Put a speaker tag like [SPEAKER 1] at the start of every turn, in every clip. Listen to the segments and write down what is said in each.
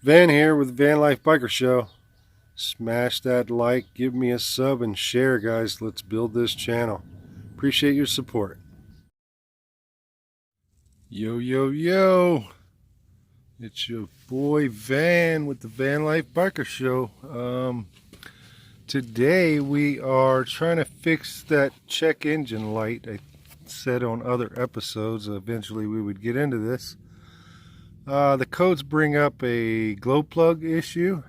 [SPEAKER 1] Van here with Van Life Biker Show. Smash that like, give me a sub, and share, guys. Let's build this channel. Appreciate your support. Yo, yo, yo. It's your boy Van with the Van Life Biker Show. Today we are trying to fix that check engine light. I said on other episodes eventually we would get into this. The codes bring up a glow plug issue.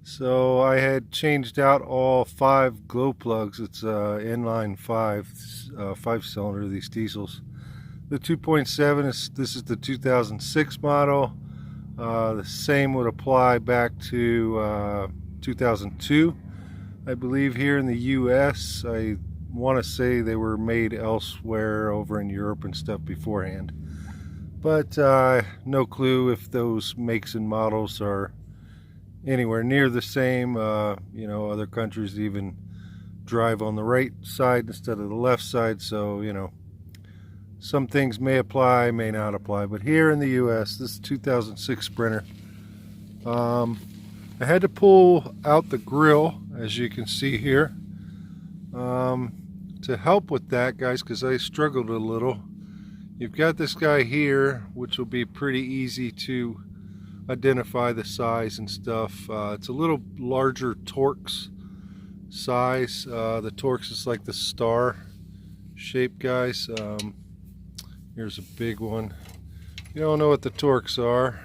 [SPEAKER 1] So I had changed out all 5 glow plugs. It's inline 5-cylinder, these diesels. The 2.7 this is the 2006 model. The same would apply back to 2002. I believe here in the US. I want to say they were made elsewhere over in Europe and stuff beforehand. But no clue if those makes and models are anywhere near the same. Other countries even drive on the right side instead of the left side, so some things may apply, may not apply. But here in the US, this is 2006 Sprinter. I had to pull out the grill, as you can see here, to help with that, guys, because I struggled a little. You've got this guy here, which will be pretty easy to identify the size and stuff. It's a little larger Torx size. The Torx is like the star shape, guys. Here's a big one. You don't know what the Torx are.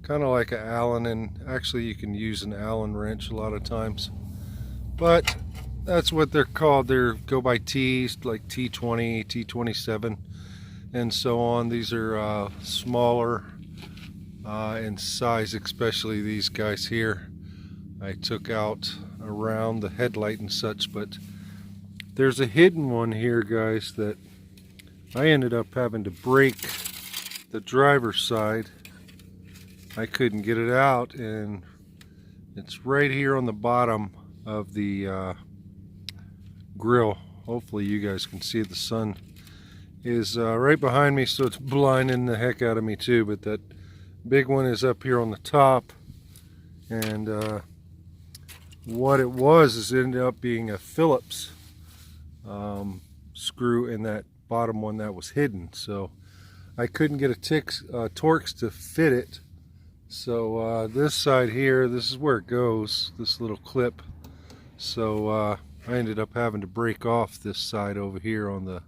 [SPEAKER 1] Kind of like an Allen, and actually you can use an Allen wrench a lot of times. But that's what they're called. They go by T's, like T20, T27, and so on. These are smaller in size, especially these guys here. I took out around the headlight and such, but there's a hidden one here, guys, that I ended up having to break the driver's side. I couldn't get it out, and it's right here on the bottom of the grill. Hopefully you guys can see it. The sun is right behind me, so it's blinding the heck out of me too. But that big one is up here on the top, and what it was is it ended up being a Phillips screw in that bottom one that was hidden. So I couldn't get a Torx to fit it. So this side here, this is where it goes, this little clip. So I ended up having to break off this side over here on the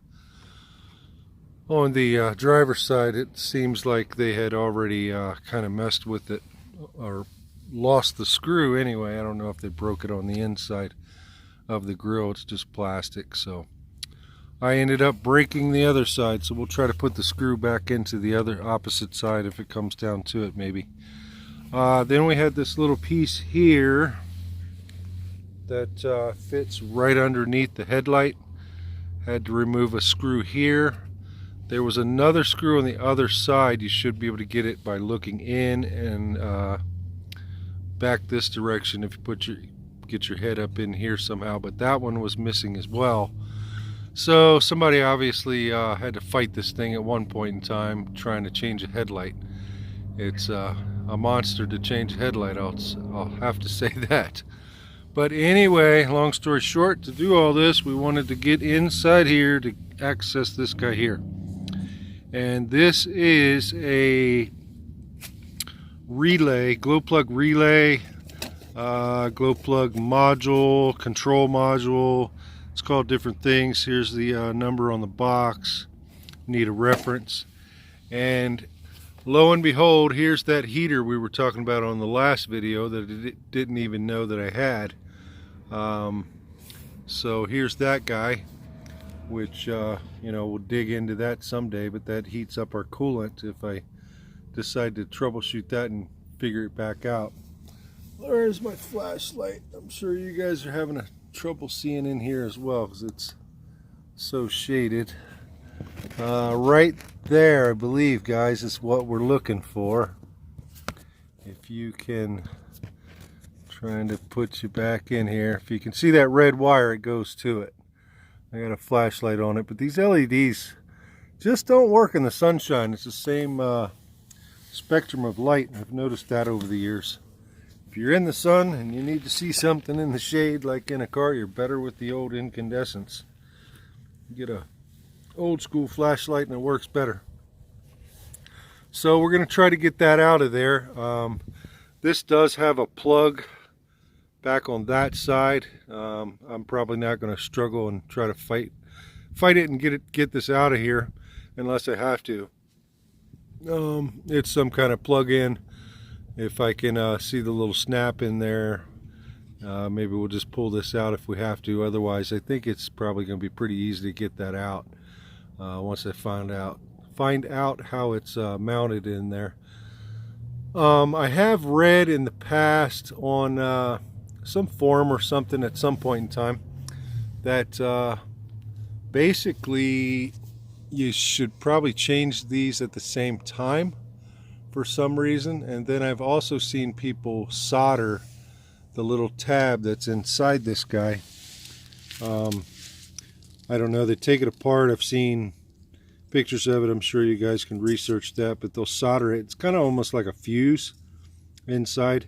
[SPEAKER 1] driver's side. It seems like they had already kind of messed with it or lost the screw anyway. I don't know if they broke it on the inside of the grill. It's just plastic. So I ended up breaking the other side, so we'll try to put the screw back into the other opposite side if it comes down to it, maybe. Then we had this little piece here that fits right underneath the headlight. Had to remove a screw here. There was another screw on the other side. You should be able to get it by looking in and back this direction if you get your head up in here somehow, but that one was missing as well. So somebody obviously had to fight this thing at one point in time trying to change a headlight. It's a monster to change a headlight, I'll have to say that. But anyway, long story short, to do all this, we wanted to get inside here to access this guy here. And this is a relay, glow plug relay, glow plug module, control module. It's called different things. Here's the number on the box. Need a reference. And lo and behold, here's that heater we were talking about on the last video that it didn't even know that I had. So here's that guy, which we'll dig into that someday, but that heats up our coolant if I decide to troubleshoot that and figure it back out. There's my flashlight. I'm sure you guys are having trouble seeing in here as well because it's so shaded. Right there, I believe, guys, is what we're looking for. If you can, trying to put you back in here. If you can see that red wire, it goes to it. I got a flashlight on it, but these LEDs just don't work in the sunshine. It's the spectrum of light. I've noticed that over the years. If you're in the sun and you need to see something in the shade like in a car, you're better with the old incandescents. You get a old school flashlight and it works better. So we're going to try to get that out of there. This does have a plug back on that side. I'm probably not going to struggle and try to fight it and get this out of here unless I have to. It's some kind of plug-in. If I can see the little snap in there, maybe we'll just pull this out if we have to. Otherwise, I think it's probably going to be pretty easy to get that out once I find out how it's mounted in there. I have read in the past on some forum or something at some point in time that basically you should probably change these at the same time for some reason. And then I've also seen people solder the little tab that's inside this guy. I don't know, they take it apart. I've seen pictures of it. I'm sure you guys can research that, but they'll solder it. It's kind of almost like a fuse inside,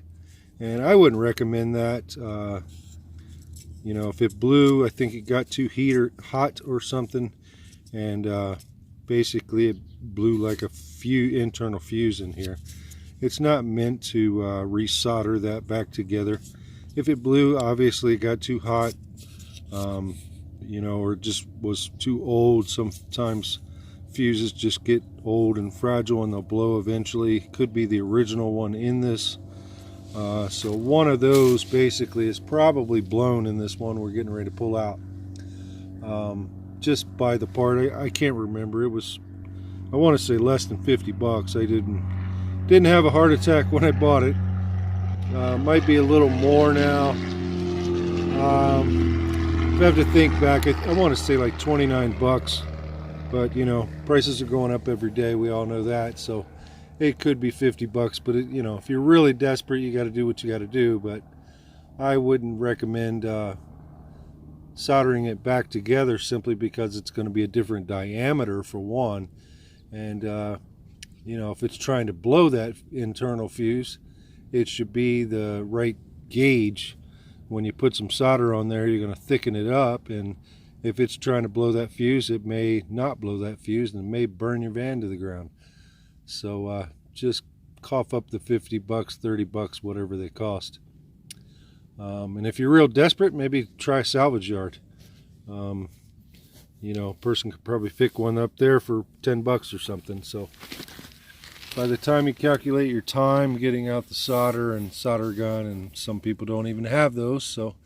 [SPEAKER 1] and I wouldn't recommend that. You know, if it blew, I think it got too hot or something, and basically it blew like a internal fuse in here. It's not meant to resolder that back together. If it blew, obviously it got too hot, you know, or just was too old. Sometimes fuses just get old and fragile and they'll blow eventually. Could be the original one in this. So one of those basically is probably blown in this one we're getting ready to pull out. Just by the part, I can't remember. It was, I want to say, less than 50 bucks. I didn't have a heart attack when I bought it. Might be a little more now. I have to think back. I want to say like 29 bucks. But, you know, prices are going up every day. We all know that. So it could be 50 bucks. But, you know, if you're really desperate, you got to do what you got to do. But I wouldn't recommend soldering it back together simply because it's going to be a different diameter for one. And, you know, if it's trying to blow that internal fuse, it should be the right gauge. When you put some solder on there, you're going to thicken it up, and if it's trying to blow that fuse, it may not blow that fuse and it may burn your van to the ground. So just cough up the 50 bucks, 30 bucks, whatever they cost. And if you're real desperate, maybe try a salvage yard. You know, a person could probably pick one up there for 10 bucks or something. So by the time you calculate your time getting out the solder and solder gun, and some people don't even have those, so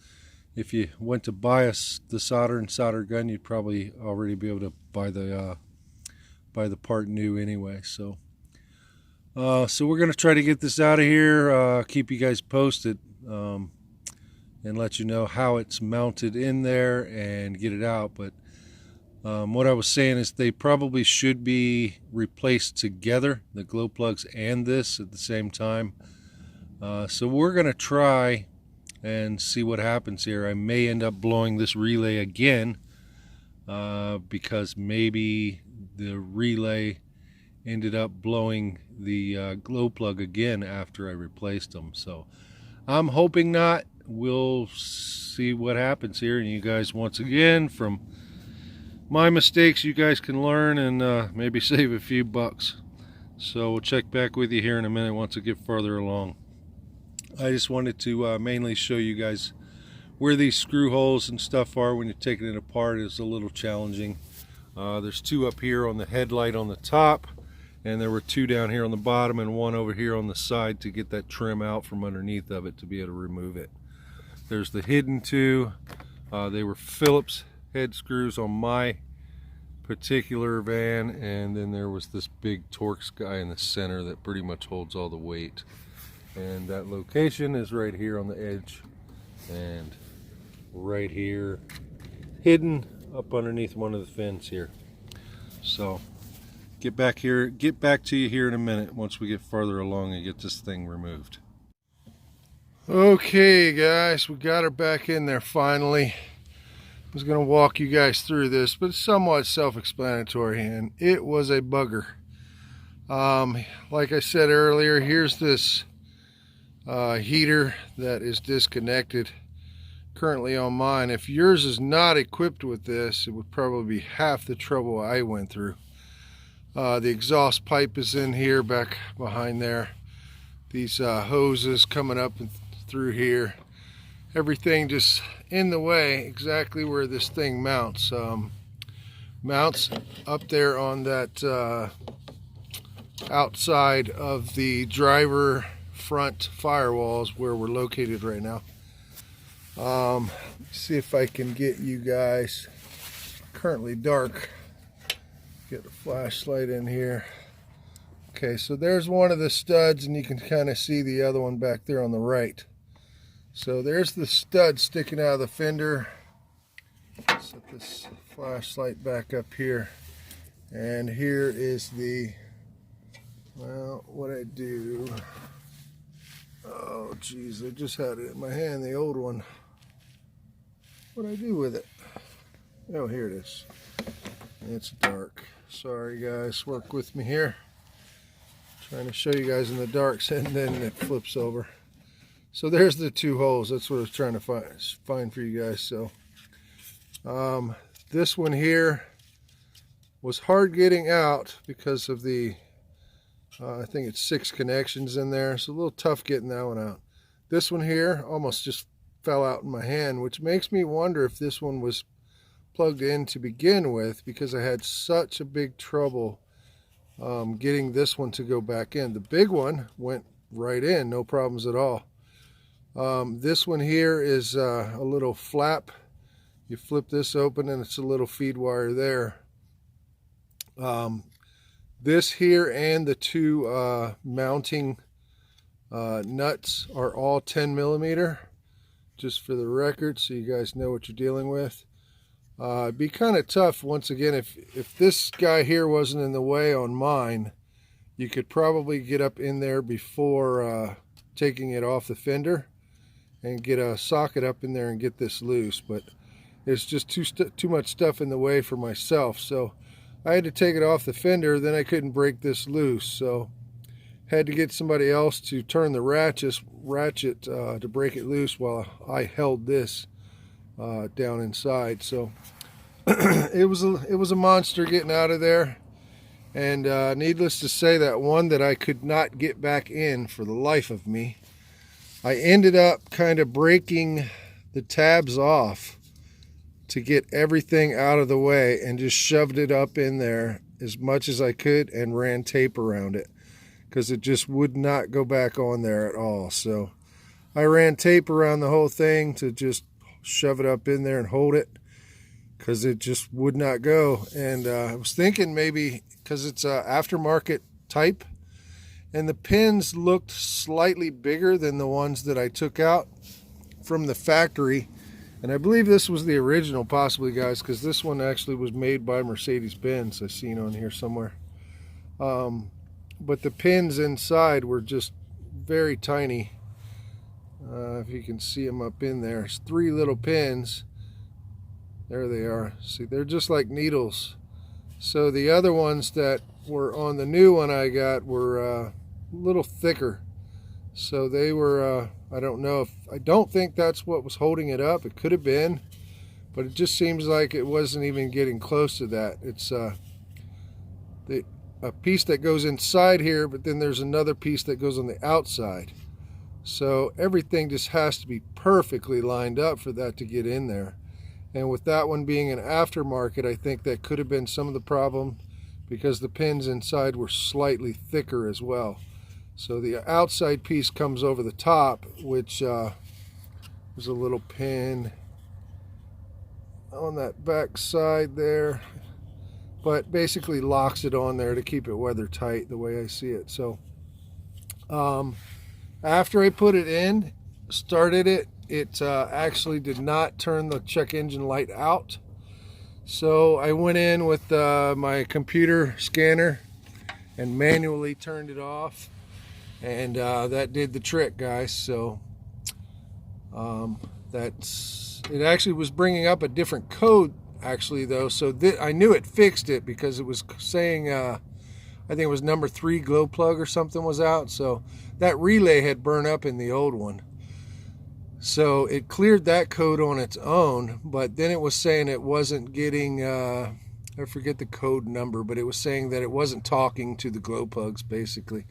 [SPEAKER 1] if you went to buy the solder and solder gun, you'd probably already be able to buy the part new anyway. So we're going to try to get this out of here, keep you guys posted, and let you know how it's mounted in there and get it out. But what I was saying is they probably should be replaced together, the glow plugs and this at the same time. So we're going to try and see what happens here. I may end up blowing this relay again because maybe the relay ended up blowing the glow plug again after I replaced them. So I'm hoping not. We'll see what happens here, and you guys, once again, from my mistakes, you guys can learn and maybe save a few bucks. So we'll check back with you here in a minute once I get farther along. I just wanted to mainly show you guys where these screw holes and stuff are when you're taking it apart. Is a little challenging. There's two up here on the headlight on the top, and there were two down here on the bottom and one over here on the side to get that trim out from underneath of it to be able to remove it. There's the hidden two. They were Phillips head screws on my particular van, and then there was this big Torx guy in the center that pretty much holds all the weight. And that location is right here on the edge and right here, hidden up underneath one of the fins here. So get back to you here in a minute once we get farther along and get this thing removed. Okay guys, we got her back in there finally. I was going to walk you guys through this, but it's somewhat self-explanatory, and it was a bugger. Like I said earlier, here's this heater that is disconnected currently on mine. If yours is not equipped with this, it would probably be half the trouble I went through. The exhaust pipe is in here, back behind there. These hoses coming up and through here. Everything just in the way, exactly where this thing mounts. Mounts up there on that outside of the driver front firewalls where we're located right now. See if I can get you guys, currently dark, get a flashlight in here. Okay, so there's one of the studs, and you can kind of see the other one back there on the right. So there's the stud sticking out of the fender. Set this flashlight back up here, and here is the, well, what I do, oh geez, I just had it in my hand, the old one. What I do with it? Oh, here it is. It's dark. Sorry guys, work with me here. Trying to show you guys in the dark, and then it flips over. So there's the two holes. That's what I was trying to find for you guys. So this one here was hard getting out because of the I think it's 6 connections in there. It's a little tough getting that one out. This one here almost just fell out in my hand, which makes me wonder if this one was plugged in to begin with, because I had such a big trouble getting this one to go back in. The big one went right in, no problems at all. This one here is a little flap. You flip this open and it's a little feed wire there. This here and the two mounting nuts are all 10 millimeter, just for the record, so you guys know what you're dealing with. It'd be kind of tough, once again, if this guy here wasn't in the way on mine, you could probably get up in there before taking it off the fender and get a socket up in there and get this loose. But it's just too much stuff in the way for myself, so I had to take it off the fender. Then I couldn't break this loose, so had to get somebody else to turn the ratchet to break it loose while I held this down inside. So it was a monster getting out of there, and needless to say, that one that I could not get back in for the life of me, I ended up kind of breaking the tabs off to get everything out of the way, and just shoved it up in there as much as I could and ran tape around it, because it just would not go back on there at all. So I ran tape around the whole thing to just shove it up in there and hold it, because it just would not go. And I was thinking maybe because it's a aftermarket type, and the pins looked slightly bigger than the ones that I took out from the factory. And I believe this was the original, possibly, guys, because this one actually was made by Mercedes-Benz. I've seen on here somewhere. But the pins inside were just very tiny. If you can see them up in there, it's 3 little pins. There they are. See, they're just like needles. So the other ones that were on the new one I got were a little thicker. So they were, I don't think that's what was holding it up. It could have been, but it just seems like it wasn't even getting close to that. It's a piece that goes inside here, but then there's another piece that goes on the outside. So everything just has to be perfectly lined up for that to get in there. And with that one being an aftermarket, I think that could have been some of the problem, because the pins inside were slightly thicker as well. So the outside piece comes over the top, which there's a little pin on that back side there, but basically locks it on there to keep it weather tight, the way I see it. So after I put it in, started it, it actually did not turn the check engine light out. So I went in with my computer scanner and manually turned it off, and that did the trick, guys. So it actually was bringing up a different code actually, though, so I knew it fixed it, because it was saying I think it was number 3 glow plug or something was out. So that relay had burned up in the old one. So it cleared that code on its own, but then it was saying it wasn't getting, I forget the code number, but it was saying that it wasn't talking to the glow plugs, basically.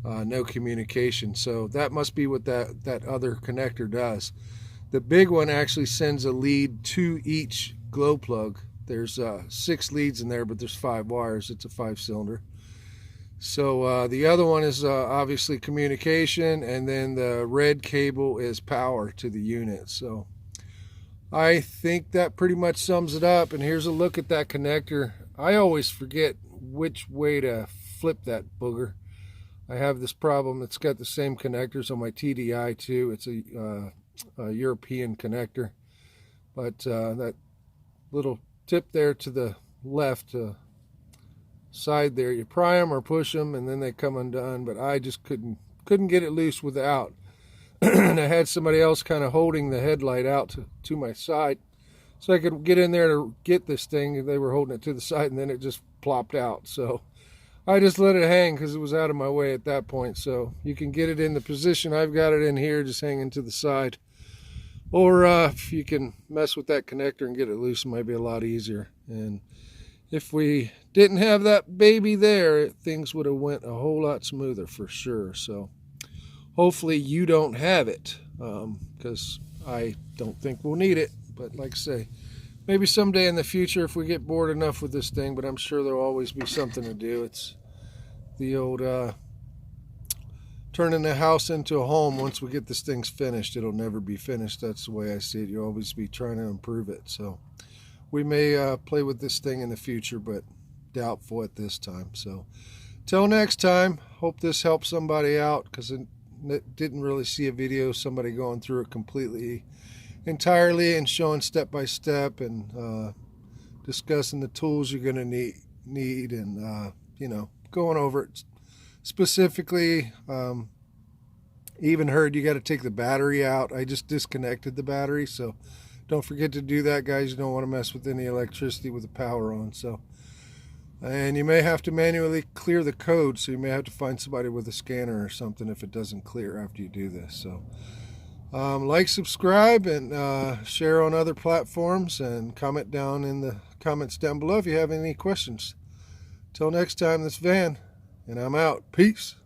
[SPEAKER 1] No communication. So that must be what that other connector does. The big one actually sends a lead to each glow plug. There's 6 leads in there, but there's 5 wires. It's a 5-cylinder. So the other one is obviously communication, and then the red cable is power to the unit. So I think that pretty much sums it up. And here's a look at that connector. I always forget which way to flip that booger. I have this problem. It's got the same connectors on my TDI too. It's a European connector, but that little tip there to the left side there, you pry them or push them and then they come undone, but I just couldn't get it loose without. And I had somebody else kind of holding the headlight out to my side so I could get in there to get this thing. They were holding it to the side and then it just plopped out. So I just let it hang because it was out of my way at that point. So you can get it in the position I've got it in here, just hanging to the side. Or if you can mess with that connector and get it loose, it might be a lot easier. And if we didn't have that baby there, things would have went a whole lot smoother for sure. So hopefully you don't have it, because I don't think we'll need it. But like I say, maybe someday in the future if we get bored enough with this thing, but I'm sure there'll always be something to do. It's the old turning the house into a home. Once we get this thing's finished, it'll never be finished. That's the way I see it. You'll always be trying to improve it. So we may play with this thing in the future, but doubtful at this time. So till next time, hope this helps somebody out, because it didn't really see a video somebody going through it completely entirely and showing step by step and discussing the tools you're going to need and you know, going over it specifically. Even heard you got to take the battery out. I just disconnected the battery, so don't forget to do that, guys. You don't want to mess with any electricity with the power on. So, and you may have to manually clear the code, so you may have to find somebody with a scanner or something if it doesn't clear after you do this. So like, subscribe, and share on other platforms, and comment down in the comments down below if you have any questions. Till next time, this is Van, and I'm out. Peace.